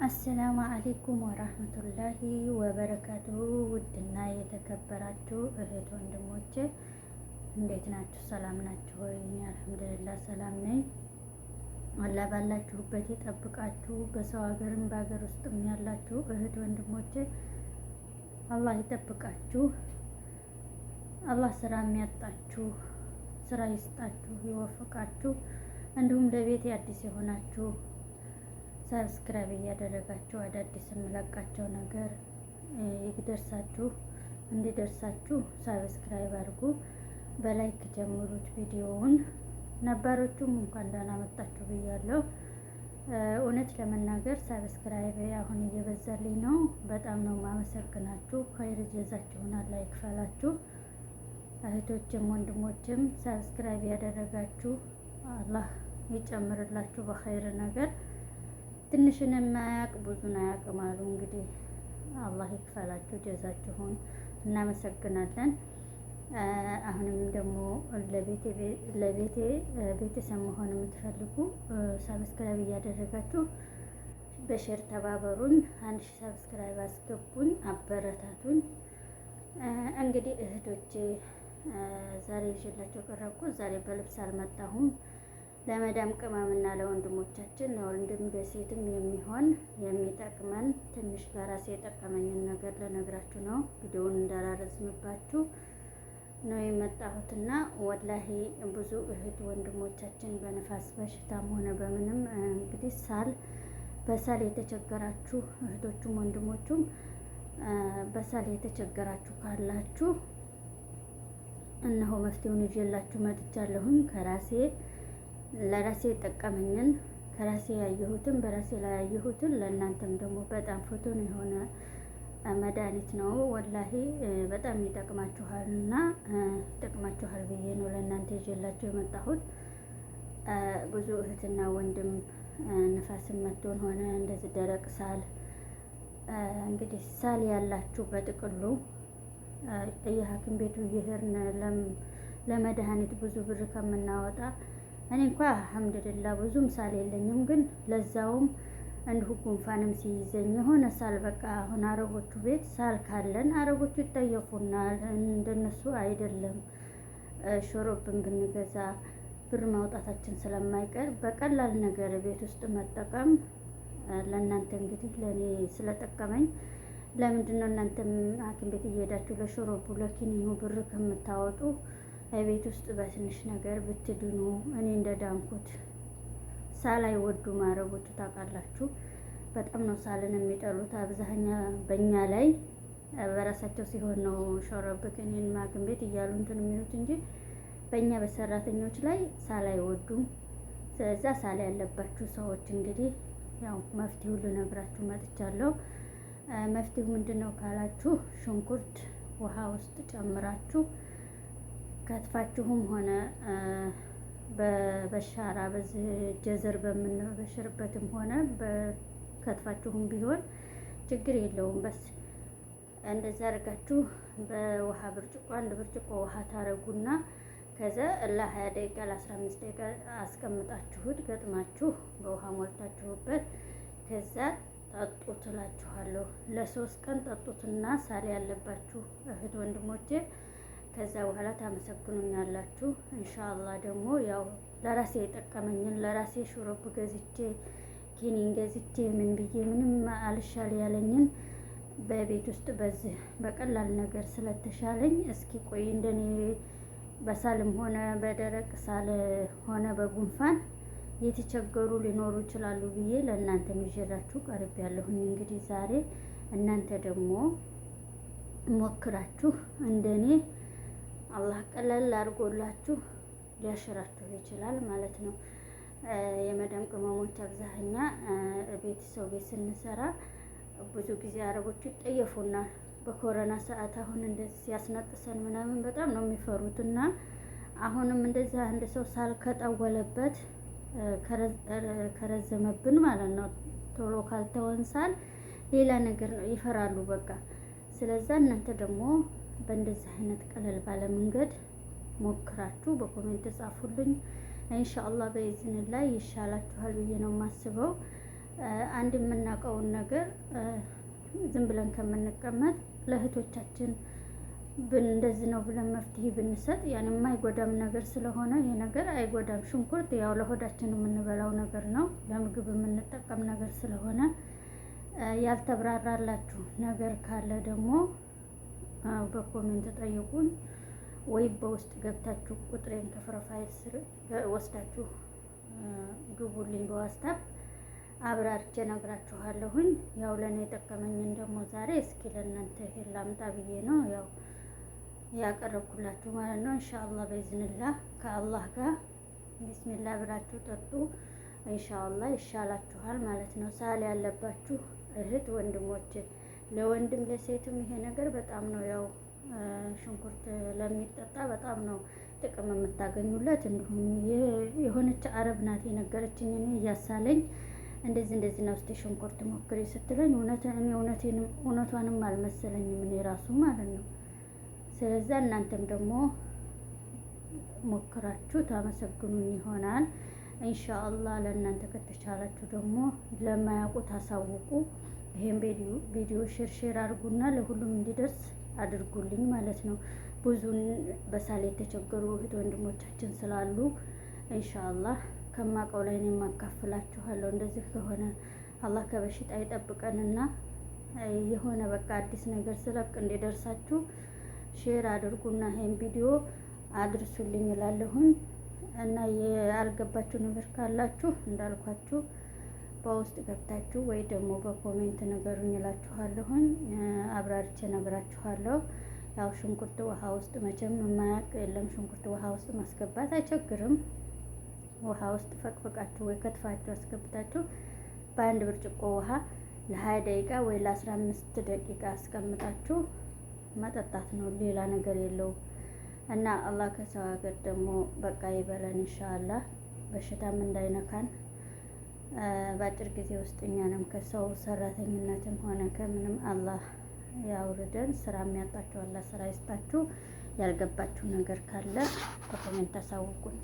አሰላሙ አሌይኩም ወራህመቱላሂ ወበረካቱሁ። ውድና የተከበራችሁ እህት ወንድሞቼ እንዴት ናችሁ? ሰላም ናችሁ ወይ? እኔ አልሐምዱሊላህ ሰላም ነኝ። አላህ ባላችሁበት ይጠብቃችሁ። በሰው ሀገርም በሀገር ውስጥም ያላችሁ እህት ወንድሞቼ አላህ ይጠብቃችሁ። አላህ ስራ የሚያጣችሁ ስራ ይስጣችሁ፣ ይወፍቃችሁ። እንዲሁም ለቤት አዲስ የሆናችሁ ሰብስክራይብ እያደረጋችሁ አዳዲስ የምለቃቸው ነገር እንዲደርሳችሁ ሰብስክራይብ አድርጉ። በላይክ ጀምሩት ቪዲዮውን። ነባሮቹም እንኳን ደህና መጣችሁ ብያለሁ። እውነት ለመናገር ሰብስክራይብ አሁን እየበዛልኝ ነው። በጣም ነው ማመሰግናችሁ። ኸይር ጀዛችሁን አላህ ይክፈላችሁ። እህቶችም ወንድሞችም ሰብስክራይብ ያደረጋችሁ አላህ ይጨምርላችሁ በኸይር ነገር። ትንሽን የማያውቅ ብዙን አያውቅም አሉ። እንግዲህ አላህ ይክፈላችሁ ጀዛችሁን፣ እናመሰግናለን። አሁንም ደግሞ ለቤቴ ቤተሰብ መሆን የምትፈልጉ ሰብስክራይብ እያደረጋችሁ በሼር ተባበሩን። 1000 ሰብስክራይብ አስገቡኝ፣ አበረታቱኝ። እንግዲህ እህቶቼ ዛሬ ይዤላችሁ ቀረብኩት። ዛሬ በልብስ አልመጣሁም። ለመዳም ቅመምና ለወንድሞቻችን ለወንድም ለሴትም የሚሆን የሚጠቅመን ትንሽ ለራሴ የጠቀመኝን ነገር ለነግራችሁ ነው። ቪዲዮውን እንዳላረዝምባችሁ ነው የመጣሁትና ወላሂ ብዙ እህት ወንድሞቻችን በንፋስ በሽታም ሆነ በምንም እንግዲህ በሳል የተቸገራችሁ እህቶቹም ወንድሞቹም በሳል የተቸገራችሁ ካላችሁ እነሆ መፍትሄውን ይዤላችሁ መጥቻለሁኝ። ለራሴ የጠቀመኝን ከራሴ ያየሁትን በራሴ ላይ ያየሁትን ለእናንተም ደግሞ በጣም ፍቱን የሆነ መድኃኒት ነው። ወላሂ በጣም ይጠቅማችኋልና ይጠቅማችኋል ብዬ ነው ለእናንተ ይዤላችሁ የመጣሁት። ብዙ እህትና ወንድም ንፋስን መቶን ሆነ እንደዚህ ደረቅ ሳል እንግዲህ ሳል ያላችሁ በጥቅሉ የሐኪም ቤቱ እየሄድን ለመድኃኒት ብዙ ብር ከምናወጣ እኔ እንኳ አልሐምዱሊላህ ብዙም ሳል የለኝም፣ ግን ለዛውም እንዲሁ ጉንፋንም ሲይዘኝ የሆነ ሳል በቃ አሁን አረቦቹ ቤት ሳል ካለን አረቦቹ ይጠየፉናል። እንደነሱ አይደለም። ሾሮብን ብንገዛ ብር ማውጣታችን ስለማይቀር በቀላል ነገር ቤት ውስጥ መጠቀም ለእናንተ እንግዲህ ለእኔ ስለጠቀመኝ ለምንድን ነው እናንተም ሐኪም ቤት እየሄዳችሁ ለሾሮቡ ለኪኒኑ ብር ከምታወጡ ቤት ውስጥ በትንሽ ነገር ብትድኑ። እኔ እንደዳንኩት ሳል አይወዱም አረቦቹ ታውቃላችሁ። በጣም ነው ሳልን የሚጠሉት። አብዛኛ በእኛ ላይ በራሳቸው ሲሆን ነው ሾሮብ ኪኒን ሐኪም ቤት እያሉ እንትን የሚሉት እንጂ በእኛ በሰራተኞች ላይ ሳል አይወዱም። ስለዛ ሳል ያለባችሁ ሰዎች እንግዲህ ያው መፍትሄው ልነግራችሁ መጥቻለሁ። መፍትሄው ምንድነው ካላችሁ ሽንኩርት ውሃ ውስጥ ጨምራችሁ ከትፋችሁም ሆነ በሻራ በዚህ ጀዘር በምንበሽርበትም ሆነ በከትፋችሁም ቢሆን ችግር የለውም። በስ እንደዛ አድርጋችሁ በውሃ ብርጭቆ 1 ብርጭቆ ውሃ ታረጉና ከዛ ለ20 ደቂቃ ለ15 ደቂቃ አስቀምጣችሁት ገጥማችሁ በውሃ ሞልታችሁበት ከዛ ጠጡ ትላችኋለሁ። ለ3 ቀን ጠጡትና ሳል ያለባችሁ እህት ወንድሞቼ ከዛ በኋላ ታመሰግኑኛላችሁ። ኢንሻአላህ ደግሞ ያው ለራሴ የጠቀመኝን ለራሴ ሹሩብ ገዝቼ ኪኒን ገዝቼ ምን ብዬ ምንም አልሻል ያለኝን በቤት ውስጥ በዚህ በቀላል ነገር ስለተሻለኝ እስኪ ቆይ እንደኔ በሳልም ሆነ በደረቅ ሳል ሆነ በጉንፋን የተቸገሩ ሊኖሩ ይችላሉ ብዬ ለእናንተ ይዤላችሁ ቀርብ ያለሁኝ። እንግዲህ ዛሬ እናንተ ደግሞ ሞክራችሁ እንደኔ አላህ ቀለል አድርጎላችሁ ሊያሽራችሁ ይችላል ማለት ነው። የመዳም ቅመሞች አብዛኛ ቤተሰብ ቤት ስንሰራ ብዙ ጊዜ አረቦቹ ይጠየፉናል። በኮረና ሰዓት አሁን እንደዚህ ሲያስነጥሰን ምናምን በጣም ነው የሚፈሩትና አሁንም እንደዛ አንድ ሰው ሳል ከጠወለበት ከረዘመብን ማለት ነው ቶሎ ካልተወን ሳል ሌላ ነገር ነው ይፈራሉ በቃ። ስለዛ እናንተ ደግሞ በእንደዚህ አይነት ቀለል ባለ መንገድ ሞክራችሁ በኮሜንት ጻፉልኝ። ኢንሻአላህ በኢዝኒላህ ይሻላችኋል ብዬ ነው የማስበው። አንድ የምናውቀውን ነገር ዝም ብለን ከምንቀመጥ ለእህቶቻችን እንደዚህ ነው ብለን መፍትሄ ብንሰጥ ያን የማይጎዳም ነገር ስለሆነ ይሄ ነገር አይጎዳም። ሽንኩርት ያው ለሆዳችን የምንበላው ነገር ነው፣ ለምግብ የምንጠቀም ነገር ስለሆነ ያልተብራራላችሁ ነገር ካለ ደግሞ በኮሜንት ጠይቁኝ፣ ወይ በውስጥ ገብታችሁ ቁጥሬን ከፕሮፋይል ስር ወስዳችሁ ግቡልኝ በዋትስአፕ አብራርቼ ነግራችኋለሁኝ። ያው ለእኔ የጠቀመኝን ደግሞ ዛሬ እስኪ ለእናንተ ይሄን ላምጣ ብዬ ነው ያው ያቀረብኩላችሁ ማለት ነው። ኢንሻአላህ በኢዝንላህ ከአላህ ጋር ቢስሚላህ ብላችሁ ጠጡ። ኢንሻአላህ ይሻላችኋል ማለት ነው። ሳል ያለባችሁ እህት ወንድሞቼ፣ ለወንድም ለሴትም ይሄ ነገር በጣም ነው ያው ሽንኩርት ለሚጠጣ በጣም ነው ጥቅም የምታገኙለት። እንዲሁም የሆነች አረብ ናት የነገረችኝ እኔ እያሳለኝ እንደዚህ ነው እስቲ ሽንኩርት ሞክሪ ስትለኝ እውነቷንም አልመሰለኝም እኔ ራሱ ማለት ነው። ስለዚህ እናንተም ደግሞ ሞክራችሁ ታመሰግኑኝ ይሆናል ኢንሻአላህ። ለእናንተ ከተቻላችሁ ደግሞ ለማያውቁት አሳውቁ። ይሄን ቪዲዮ ሼር አድርጉና ለሁሉም እንዲደርስ አድርጉልኝ ማለት ነው። ብዙን በሳል የተቸገሩ እህት ወንድሞቻችን ስላሉ ኢንሻአላህ ከማውቀው ላይ እኔም አካፍላችኋለሁ። እንደዚህ ከሆነ አላህ ከበሽታ ይጠብቀንና የሆነ በቃ አዲስ ነገር ስለቅ እንዲደርሳችሁ ሼር አድርጉና ይሄን ቪዲዮ አድርሱልኝ እላለሁኝ። እና ያልገባችሁ ነገር ካላችሁ እንዳልኳችሁ በውስጥ ገብታችሁ ወይ ደግሞ በኮሜንት ነገሩኝ እላችኋለሁኝ። አብራርቼ ነግራችኋለሁ። ያው ሽንኩርት ውሃ ውስጥ መቼም የማያውቅ የለም። ሽንኩርት ውሃ ውስጥ ማስገባት አይቸግርም። ውሃ ውስጥ ፈቅፍቃችሁ ወይ ከትፋችሁ አስገብታችሁ በአንድ ብርጭቆ ውሃ ለ20 ደቂቃ ወይ ለ15 ደቂቃ አስቀምጣችሁ መጠጣት ነው። ሌላ ነገር የለውም። እና አላህ ከሰው ሀገር ደግሞ በቃ ይበለን ኢንሻአላህ። በሽታም እንዳይነካን በአጭር ጊዜ ውስጥ እኛንም ከሰው ሰራተኝነትም ሆነ ከምንም አላህ ያውርደን። ስራ የሚያጣችሁ አላህ ስራ ይስጣችሁ። ያልገባችሁ ነገር ካለ በኮሜንት አሳውቁን።